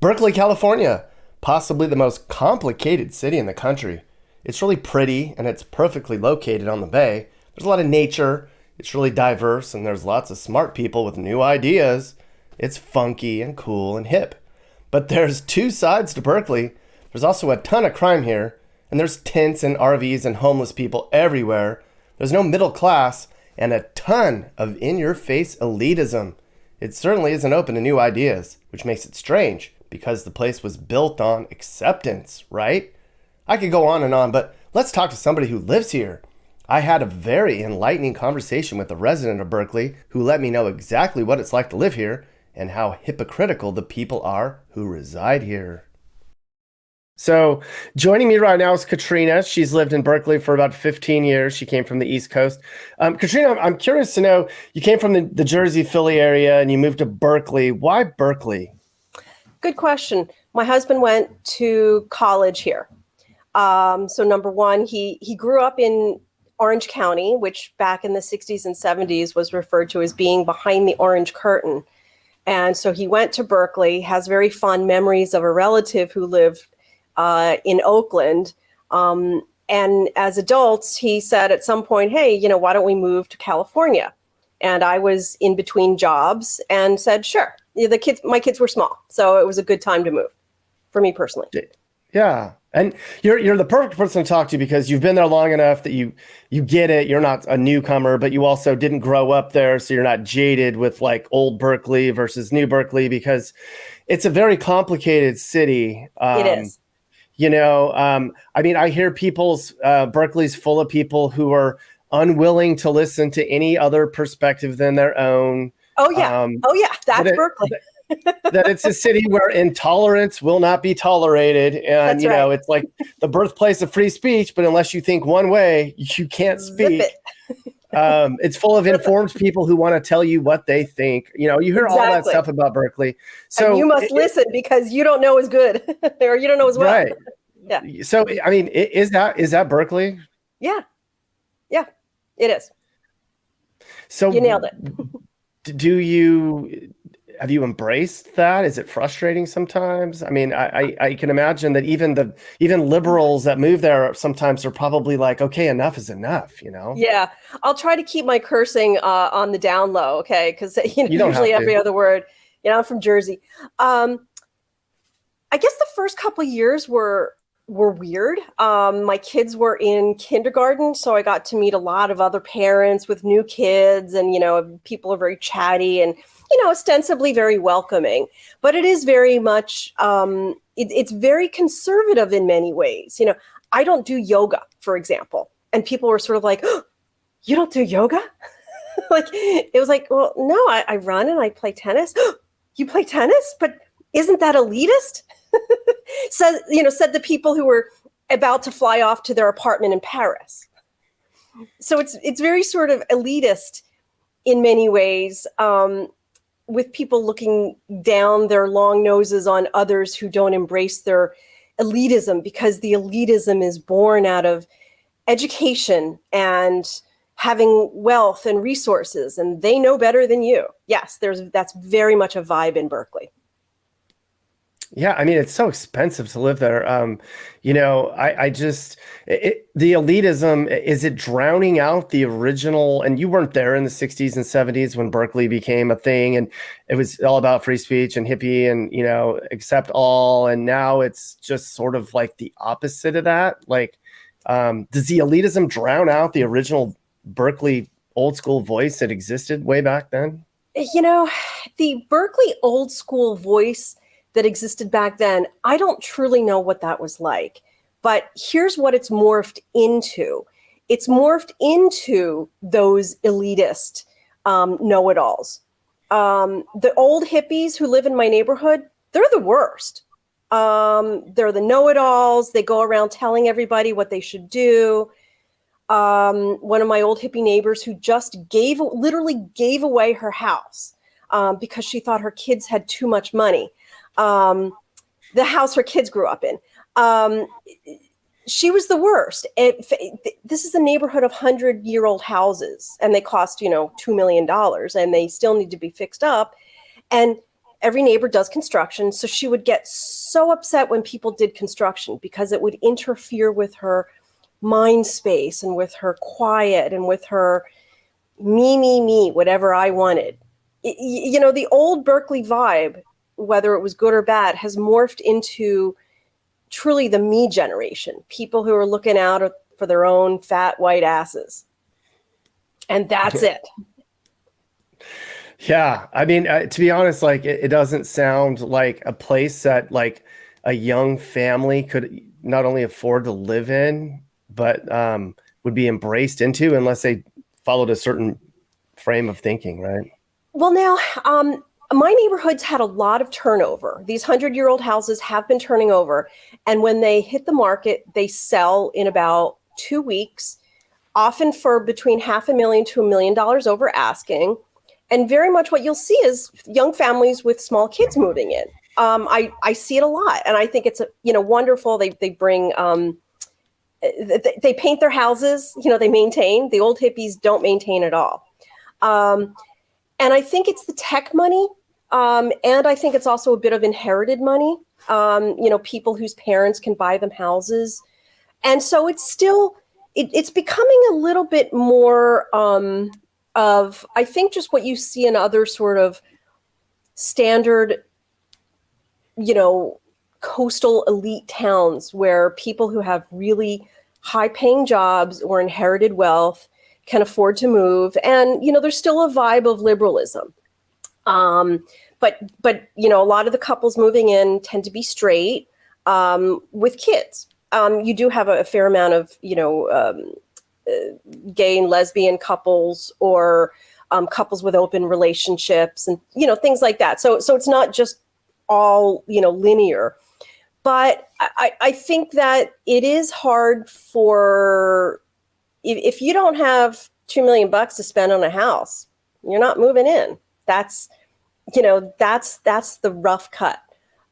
Berkeley, California, possibly the most complicated city in the country. It's really pretty and it's perfectly located on the bay. There's a lot of nature, it's really diverse, and there's lots of smart people with new ideas. It's funky and cool and hip. But there's two sides to Berkeley. There's also a ton of crime here, and there's tents and RVs and homeless people everywhere. There's no middle class, and a ton of in-your-face elitism. It certainly isn't open to new ideas, which makes it strange, because the place was built on acceptance, right? I could go on, but let's talk to somebody who lives here. I had a very enlightening conversation with a resident of Berkeley who let me know exactly what it's like to live here and how hypocritical the people are who reside here. So joining me right now is Katrina. She's lived in Berkeley for about 15 years. She came from the East Coast. Katrina, I'm curious to know, you came from the Jersey, Philly area and you moved to Berkeley. Why Berkeley? Good question. My husband went to college here. So number one, he grew up in Orange County, which back in the 60s and 70s was referred to as being behind the orange curtain. And so he went to Berkeley, has very fond memories of a relative who lived in Oakland. And as adults, he said at some point, hey, why don't we move to California? And I was in between jobs and said, sure. My kids were small, so it was a good time to move for me personally. Yeah. And you're the perfect person to talk to because you've been there long enough that you get it. You're not a newcomer, but you also didn't grow up there. So you're not jaded with like old Berkeley versus new Berkeley because it's a very complicated city. It is. I hear Berkeley's full of people who are unwilling to listen to any other perspective than their own. Oh, yeah. That's Berkeley. That it's a city where intolerance will not be tolerated. And, right. It's like the birthplace of free speech, but unless you think one way, you can't speak. It's full of informed people who want to tell you what they think. You hear all that stuff about Berkeley. So and you must listen because you don't know as good or you don't know as well. Right. Yeah. So, is that Berkeley? Yeah. Yeah, it is. So you nailed it. Have you embraced that? Is it frustrating sometimes? I can imagine that even liberals that move there sometimes are probably like, okay, enough is enough, Yeah, I'll try to keep my cursing on the down low, okay? Because usually every other word, I'm from Jersey. I guess the first couple of years were weird. My kids were in kindergarten, so I got to meet a lot of other parents with new kids, and people are very chatty and ostensibly very welcoming. But it is very much it's very conservative in many ways. I don't do yoga, for example, and people were sort of like, oh, "You don't do yoga?" Like it was like, well, no, I run and I play tennis. You play tennis, but isn't that elitist? Said the people who were about to fly off to their apartment in Paris. So it's very sort of elitist in many ways, with people looking down their long noses on others who don't embrace their elitism, because the elitism is born out of education and having wealth and resources, and they know better than you. Yes, that's very much a vibe in Berkeley. Yeah, it's so expensive to live there. The elitism, is it drowning out the original? And you weren't there in the 60s and 70s when Berkeley became a thing and it was all about free speech and hippie and, accept all. And now it's just sort of like the opposite of that. Like, does the elitism drown out the original Berkeley old school voice that existed way back then? The Berkeley old school voice that existed back then, I don't truly know what that was like. But here's what it's morphed into. It's morphed into those elitist know-it-alls. The old hippies who live in my neighborhood, they're the worst. They're the know-it-alls. They go around telling everybody what they should do. One of my old hippie neighbors who just literally gave away her house because she thought her kids had too much money. The house her kids grew up in. She was the worst. This is a neighborhood of 100-year-old houses, and they cost, $2 million, and they still need to be fixed up. And every neighbor does construction. So she would get so upset when people did construction because it would interfere with her mind space and with her quiet and with her me, whatever I wanted. The old Berkeley vibe, whether it was good or bad, has morphed into truly the me generation, people who are looking out for their own fat white asses. And that's it. Yeah. I mean, to be honest, like it doesn't sound like a place that like a young family could not only afford to live in, but would be embraced into unless they followed a certain frame of thinking, right? Well, now, my neighborhood's had a lot of turnover. These 100-year-old houses have been turning over. And when they hit the market, they sell in about 2 weeks, often for between $500,000 to $1 million over asking. And very much what you'll see is young families with small kids moving in. I see it a lot. And I think it's wonderful. They bring, they paint their houses, they maintain. The old hippies don't maintain at all. And I think it's the tech money. And I think it's also a bit of inherited money. People whose parents can buy them houses. And so it's still, it's becoming a little bit more of, I think, just what you see in other sort of standard, coastal elite towns where people who have really high paying jobs or inherited wealth can afford to move. And, there's still a vibe of liberalism. But a lot of the couples moving in tend to be straight with kids. You do have a fair amount of, gay and lesbian couples or couples with open relationships and, things like that. So it's not just all, linear. But I think that it is hard for, if you don't have $2 million to spend on a house, you're not moving in. That's the rough cut.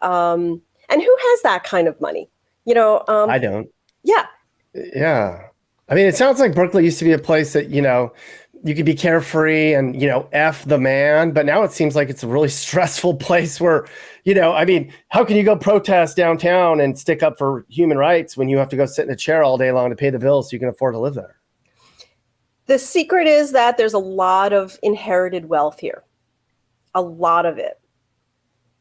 And who has that kind of money? I don't. Yeah. Yeah. I mean, it sounds like Berkeley used to be a place that, you could be carefree and, F the man, but now it seems like it's a really stressful place where, how can you go protest downtown and stick up for human rights when you have to go sit in a chair all day long to pay the bills so you can afford to live there? The secret is that there's a lot of inherited wealth here. A lot of it.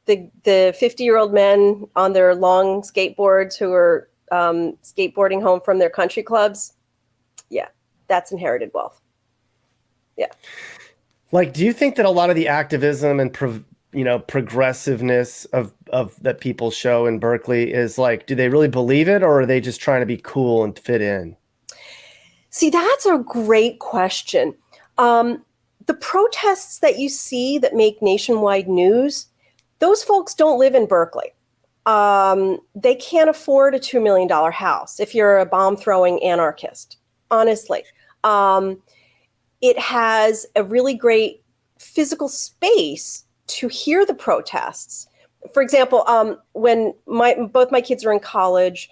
The 50-year-old men on their long skateboards who are skateboarding home from their country clubs, yeah, that's inherited wealth. Yeah. Like, do you think that a lot of the activism and progressiveness of that people show in Berkeley is like, do they really believe it, or are they just trying to be cool and fit in? See, that's a great question. The protests that you see that make nationwide news, those folks don't live in Berkeley. They can't afford a $2 million house if you're a bomb-throwing anarchist, honestly. It has a really great physical space to hear the protests. For example, when both my kids are in college,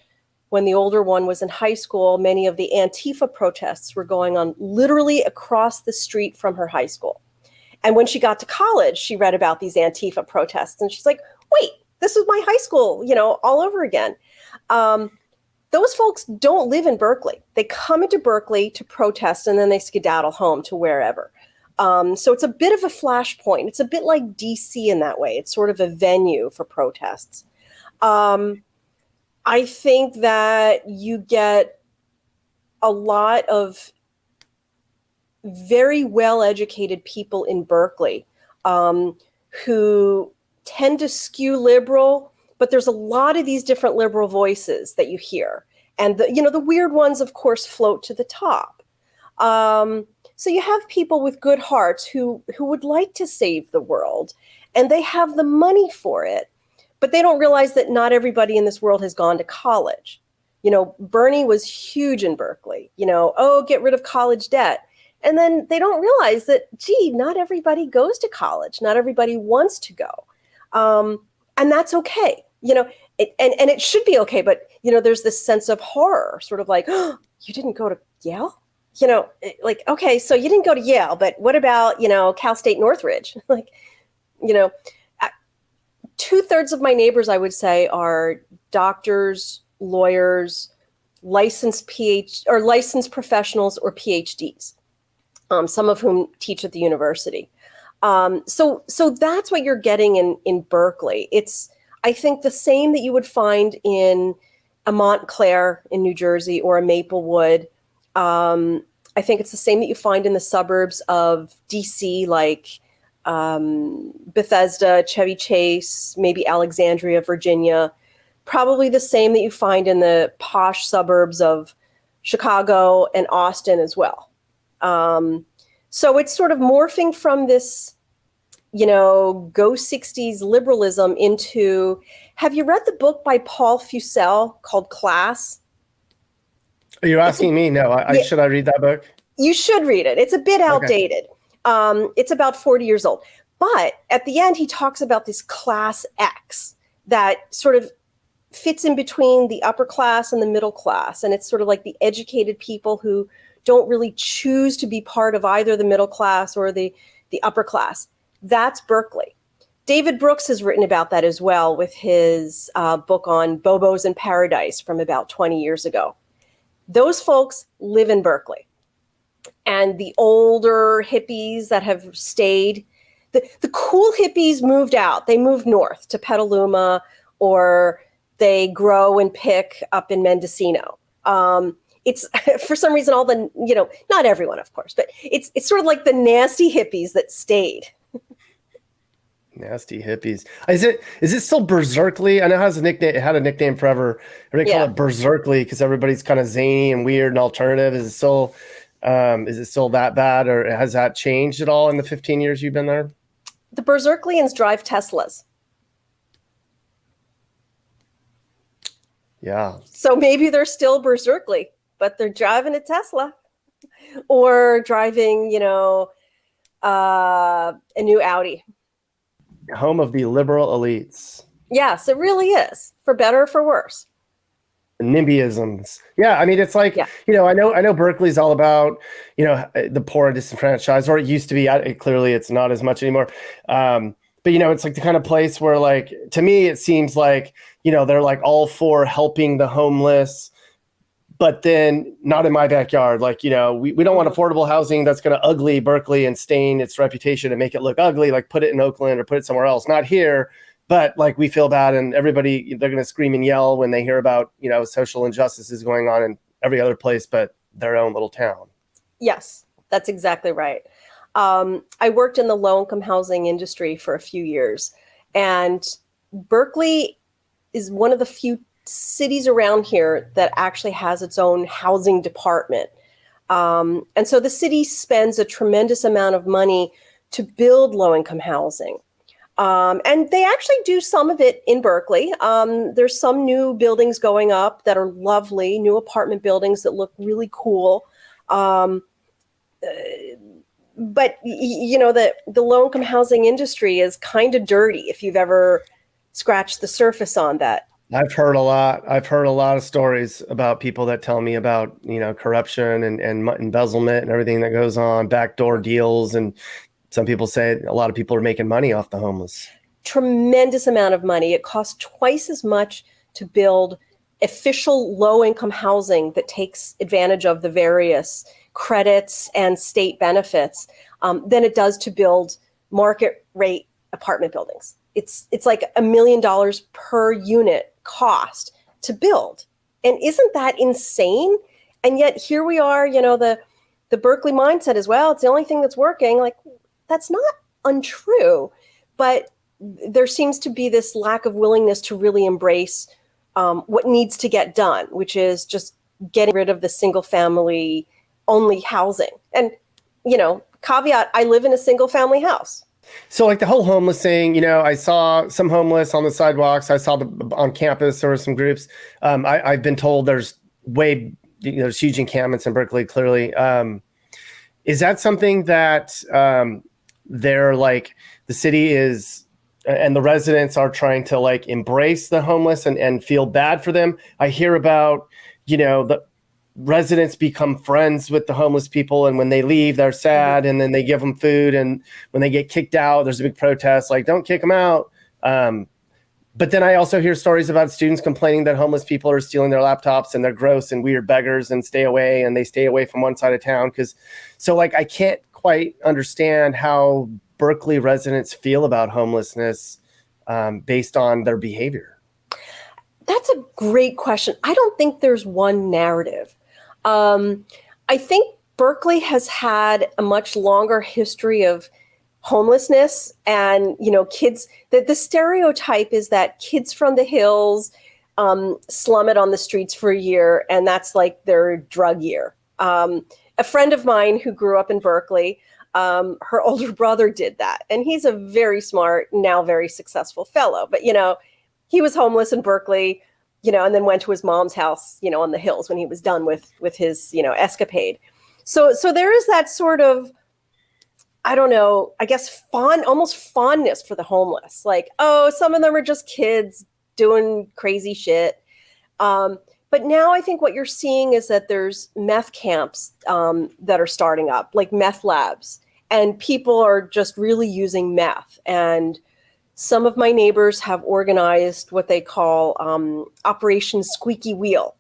when the older one was in high school, many of the Antifa protests were going on literally across the street from her high school. And when she got to college, she read about these Antifa protests and she's like, wait, this is my high school, all over again. Those folks don't live in Berkeley. They come into Berkeley to protest and then they skedaddle home to wherever. So it's a bit of a flashpoint. It's a bit like DC in that way. It's sort of a venue for protests. I think that you get a lot of very well-educated people in Berkeley who tend to skew liberal, but there's a lot of these different liberal voices that you hear. And the weird ones, of course, float to the top. So you have people with good hearts who would like to save the world, and they have the money for it. But they don't realize that not everybody in this world has gone to college. Bernie was huge in Berkeley, get rid of college debt. And then they don't realize that, not everybody goes to college. Not everybody wants to go. And that's okay. And it should be okay. But, there's this sense of horror, sort of like, oh, you didn't go to Yale? Okay, so you didn't go to Yale, but what about, Cal State Northridge? 2/3 of my neighbors, I would say, are doctors, lawyers, licensed licensed professionals or PhDs, some of whom teach at the university. So that's what you're getting in Berkeley. It's, I think, the same that you would find in a Montclair in New Jersey or a Maplewood. I think it's the same that you find in the suburbs of DC, like Bethesda, Chevy Chase, maybe Alexandria, Virginia. Probably the same that you find in the posh suburbs of Chicago and Austin as well. So it's sort of morphing from this, go 60s liberalism into, have you read the book by Paul Fussell called Class? Are you asking me? No. Should I read that book? You should read it. It's a bit outdated. Okay. It's about 40 years old. But at the end, he talks about this class X that sort of fits in between the upper class and the middle class. And it's sort of like the educated people who don't really choose to be part of either the middle class or the upper class. That's Berkeley. David Brooks has written about that as well with his book on Bobos in Paradise from about 20 years ago. Those folks live in Berkeley. And the older hippies that have stayed, the cool hippies moved out. They moved north to Petaluma, or they grow and pick up in Mendocino. It's for some reason all the, not everyone, of course, but it's sort of like the nasty hippies that stayed. Nasty hippies. Is it still Berkeley? I know it had a nickname forever. Everybody call it Berkeley because everybody's kind of zany and weird and alternative. Is it still that bad, or has that changed at all in the 15 years you've been there? The Berkeleyans drive Teslas. Yeah. So maybe they're still Berkeley, but they're driving a Tesla or driving, a new Audi. Home of the liberal elites. Yes, it really is, for better or for worse. NIMBYisms. Yeah, I mean, it's like, I know Berkeley's all about, the poor and disenfranchised, or it used to be. Clearly, it's not as much anymore. But, it's like the kind of place where, like, to me, it seems like, they're like all for helping the homeless, but then not in my backyard. Like, we don't want affordable housing that's going to ugly Berkeley and stain its reputation and make it look ugly. Like, put it in Oakland or put it somewhere else, not here. But like, we feel bad, and everybody, they're going to scream and yell when they hear about, social injustices going on in every other place but their own little town. Yes, that's exactly right. I worked in the low-income housing industry for a few years, and Berkeley is one of the few cities around here that actually has its own housing department. And so the city spends a tremendous amount of money to build low-income housing. And they actually do some of it in Berkeley. There's some new buildings going up that are lovely, new apartment buildings that look really cool. But, the low-income housing industry is kind of dirty if you've ever scratched the surface on that. I've heard a lot of stories about people that tell me about, corruption and embezzlement and everything that goes on, backdoor deals. And some people say a lot of people are making money off the homeless. Tremendous amount of money. It costs twice as much to build official low-income housing that takes advantage of the various credits and state benefits than it does to build market rate apartment buildings. It's like $1 million per unit cost to build. And isn't that insane? And yet here we are, the Berkeley mindset is, well, it's the only thing that's working. Like, that's not untrue, but there seems to be this lack of willingness to really embrace what needs to get done, which is just getting rid of the single family only housing. And, caveat, I live in a single family house. So like the whole homeless thing, I saw some homeless on the sidewalks. I saw on campus, there were some groups. I've been told there's there's huge encampments in Berkeley, clearly. Is that something that they're like, the city is, and the residents are trying to like embrace the homeless and feel bad for them? I hear about, the residents become friends with the homeless people, and when they leave, they're sad, and then they give them food. And when they get kicked out, there's a big protest, like, don't kick them out. But then I also hear stories about students complaining that homeless people are stealing their laptops and they're gross and weird beggars and they stay away from one side of town. So like, I can't quite understand how Berkeley residents feel about homelessness based on their behavior. That's a great question. I don't think there's one narrative. I think Berkeley has had a much longer history of homelessness, and kids. The stereotype is that kids from the hills slum it on the streets for a year, and that's like their drug year. A friend of mine who grew up in Berkeley, her older brother did that, and he's a very smart, now very successful fellow. But he was homeless in Berkeley, and then went to his mom's house, on the hills when he was done with his, escapade. So there is that sort of, I don't know, I guess almost fondness for the homeless. Like, oh, some of them are just kids doing crazy shit. But now I think what you're seeing is that there's meth camps that are starting up, like meth labs, and people are just really using meth. And some of my neighbors have organized what they call Operation Squeaky Wheel,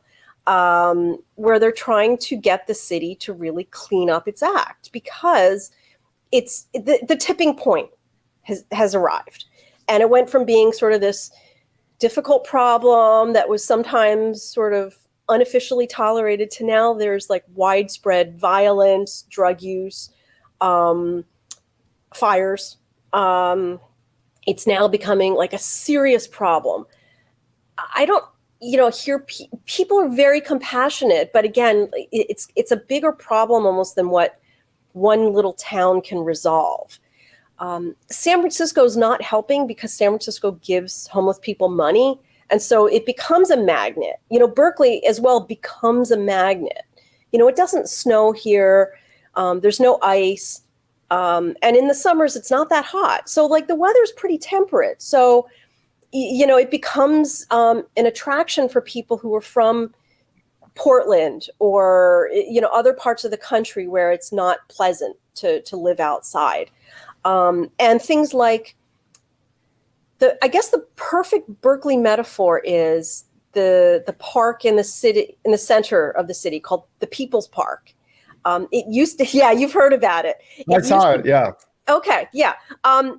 where they're trying to get the city to really clean up its act, because it's the tipping point has arrived. And it went from being sort of this difficult problem that was sometimes sort of unofficially tolerated to now there's like widespread violence, drug use, fires. It's now becoming like a serious problem. I don't, hear people are very compassionate, but again, it's a bigger problem almost than what one little town can resolve. San Francisco is not helping because San Francisco gives homeless people money. And so it becomes a magnet. Berkeley as well becomes a magnet. It doesn't snow here. There's no ice. And in the summers, it's not that hot. So like the weather's pretty temperate. So, it becomes an attraction for people who are from Portland or, other parts of the country where it's not pleasant to live outside. And things like I guess the perfect Berkeley metaphor is the park in the city, in the center of the city, called the People's Park. It used to, yeah, you've heard about it. I saw it, yeah. Okay, yeah.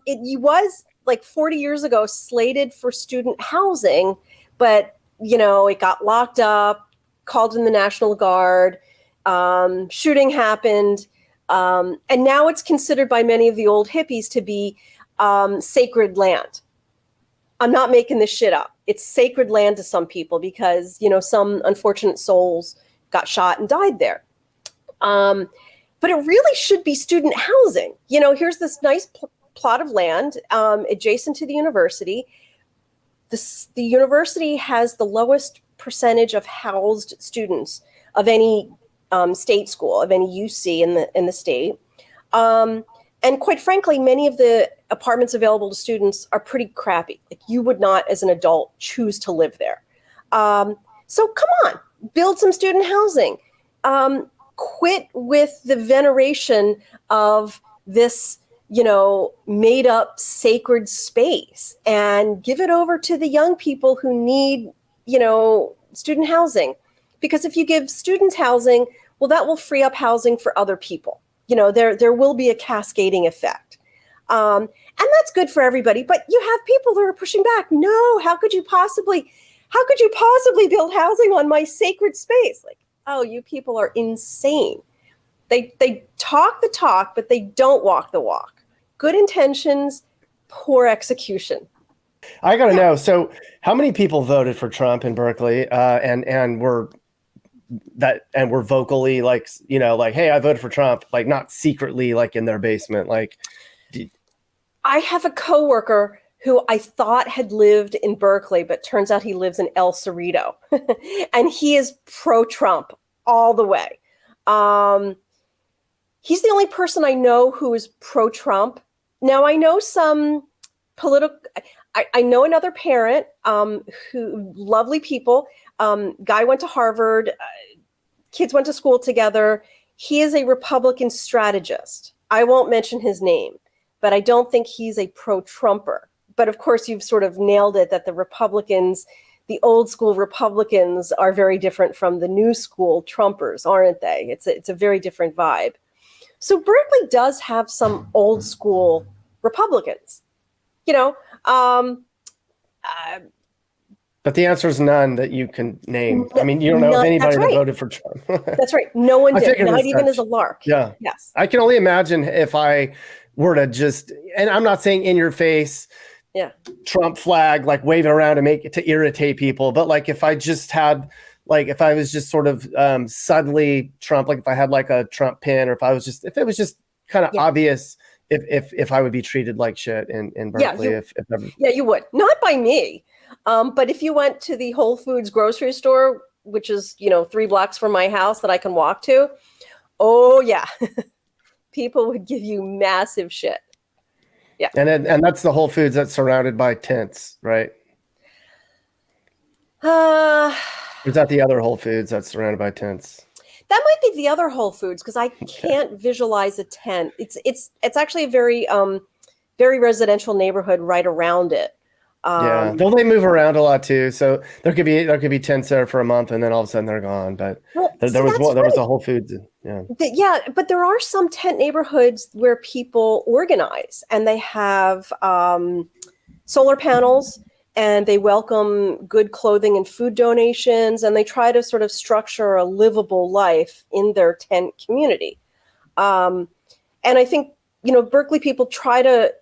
It was like 40 years ago slated for student housing, but it got locked up, called in the National Guard, shooting happened, and now it's considered by many of the old hippies to be sacred land. I'm not making this shit up. It's sacred land to some people because, some unfortunate souls got shot and died there. But it really should be student housing. Here's this nice plot of land adjacent to the university. The university has the lowest percentage of housed students of any state school, of any UC in the state. And quite frankly, many of the apartments available to students are pretty crappy. Like, you would not, as an adult, choose to live there. So come on, build some student housing. Quit with the veneration of this, made up sacred space, and give it over to the young people who need, student housing. Because if you give students housing, well, that will free up housing for other people. There will be a cascading effect. And that's good for everybody, but you have people who are pushing back. No, how could you possibly build housing on my sacred space? Like, oh, you people are insane. They talk the talk, but they don't walk the walk. Good intentions, poor execution. I got to know. So how many people voted for Trump in Berkeley and were vocally like, hey, I voted for Trump, like not secretly, like in their basement? I have a coworker who I thought had lived in Berkeley, but turns out he lives in El Cerrito. And he is pro-Trump all the way. He's the only person I know who is pro-Trump. Now, I know some political... I know another parent who, lovely people, guy went to Harvard, kids went to school together. He is a Republican strategist. I won't mention his name, but I don't think he's a pro-Trumper. but of course, you've sort of nailed it that the Republicans, the old school Republicans, are very different from the new school Trumpers, aren't they? It's a very different vibe. So Berkeley does have some old school Republicans, you know. But the answer is none that you can name. I mean, you don't know of anybody that voted for Trump. That's right. No one did, not even as a lark. Yeah. Yes. I can only imagine if I were to just, and I'm not saying in your face, Trump flag, like wave it around to irritate people. But like if I just had, like if I was just sort of subtly Trump, like if I had like a Trump pin, or if it was just kind of obvious if I would be treated like shit in Berkeley. Yeah, you would. Not by me. But if you went to the Whole Foods grocery store, which is, 3 blocks from my house that I can walk to, oh yeah, people would give you massive shit. Yeah. And that's the Whole Foods that's surrounded by tents, right? Or is that the other Whole Foods that's surrounded by tents? That might be the other Whole Foods, because I can't visualize a tent. It's actually a very very residential neighborhood right around it. Though they move around a lot too, so there could be tents there for a month, and then all of a sudden they're gone. But there was a Whole Foods. But there are some tent neighborhoods where people organize, and they have solar panels, and they welcome good clothing and food donations, and they try to sort of structure a livable life in their tent community. And I think Berkeley people try to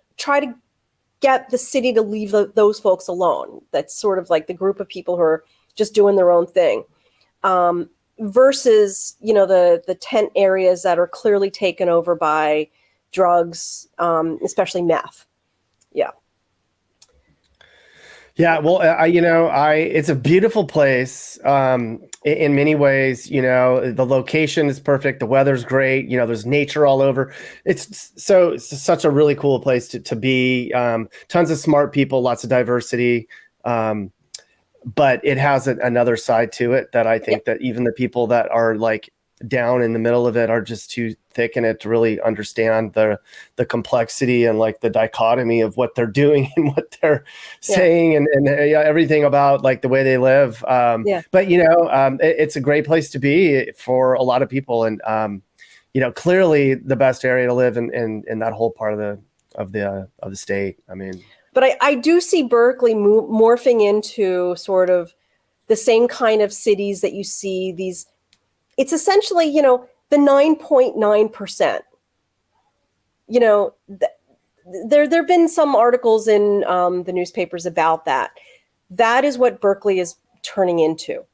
get the city to leave those folks alone. That's sort of like the group of people who are just doing their own thing, versus the tent areas that are clearly taken over by drugs, especially meth. Well, it's a beautiful place in many ways. The location is perfect. The weather's great. There's nature all over. It's such a really cool place to be. Tons of smart people, lots of diversity. But it has another side to it that I think that even the people that are like down in the middle of it are just too thick in it to really understand the complexity and like the dichotomy of what they're doing and what they're saying and everything about like the way they live. But it's a great place to be for a lot of people, and clearly the best area to live in that whole part of the state. I mean, but I do see Berkeley morphing into sort of the same kind of cities that you see these. It's essentially, the 9.9%. There have been some articles in the newspapers about that. That is what Berkeley is turning into.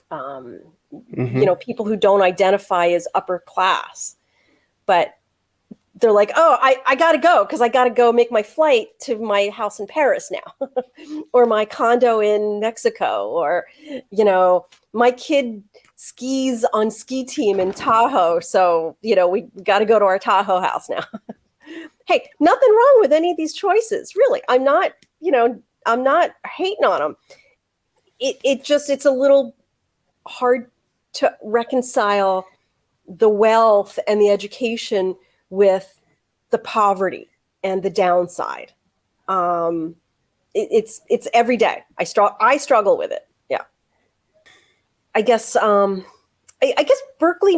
People who don't identify as upper class, but they're like, oh, I got to go because I got to go make my flight to my house in Paris now, or my condo in Mexico, or, my kid skis on ski team in Tahoe. So, we got to go to our Tahoe house now. Hey, nothing wrong with any of these choices, really. I'm not hating on them. It's a little hard to reconcile the wealth and the education with the poverty and the downside. It's every day. I struggle with it. Yeah. I guess Berkeley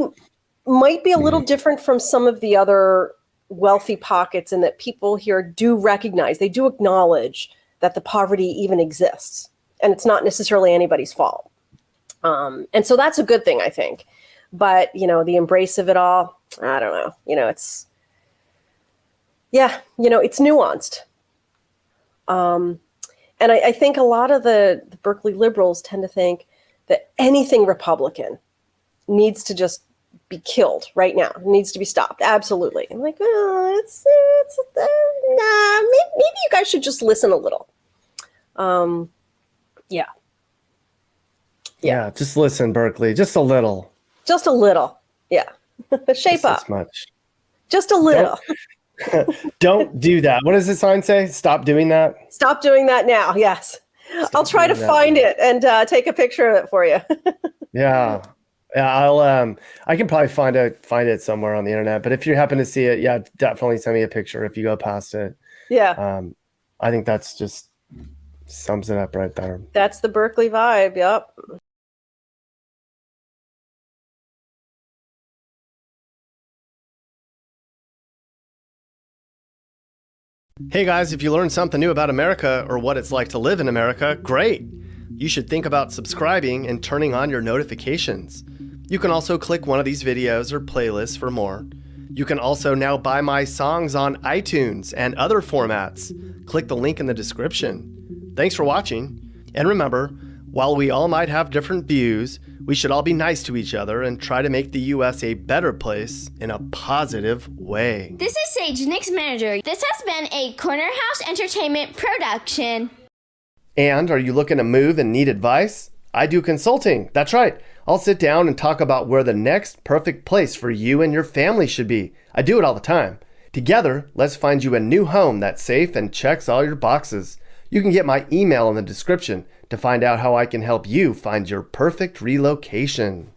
might be a little different from some of the other wealthy pockets in that people here do recognize, they do acknowledge that the poverty even exists, and it's not necessarily anybody's fault. And so that's a good thing, I think. But, the embrace of it all, I don't know. It's nuanced. And I think a lot of the Berkeley liberals tend to think that anything Republican needs to just be killed right now. It needs to be stopped. Absolutely. I'm like, maybe you guys should just listen a little. Yeah, just listen, Berkeley. Just a little. Just a little. Yeah. Shape up. Much. Just a little. Don't do that. What does the sign say? Stop doing that? Stop doing that now. Yes. I'll try to find it and take a picture of it for you. Yeah, I can probably find it somewhere on the internet. But if you happen to see it, definitely send me a picture if you go past it. Yeah. I think that's just sums it up right there. That's the Berkeley vibe. Yep. Hey guys, if you learned something new about America or what it's like to live in America, great! You should think about subscribing and turning on your notifications. You can also click one of these videos or playlists for more. You can also now buy my songs on iTunes and other formats. Click the link in the description. Thanks for watching. And remember, while we all might have different views, we should all be nice to each other and try to make the U.S. a better place in a positive way. This is Sage, Nick's manager. This has been a Corner House Entertainment production. And are you looking to move and need advice? I do consulting. That's right. I'll sit down and talk about where the next perfect place for you and your family should be. I do it all the time. Together, let's find you a new home that's safe and checks all your boxes. You can get my email in the description to find out how I can help you find your perfect relocation.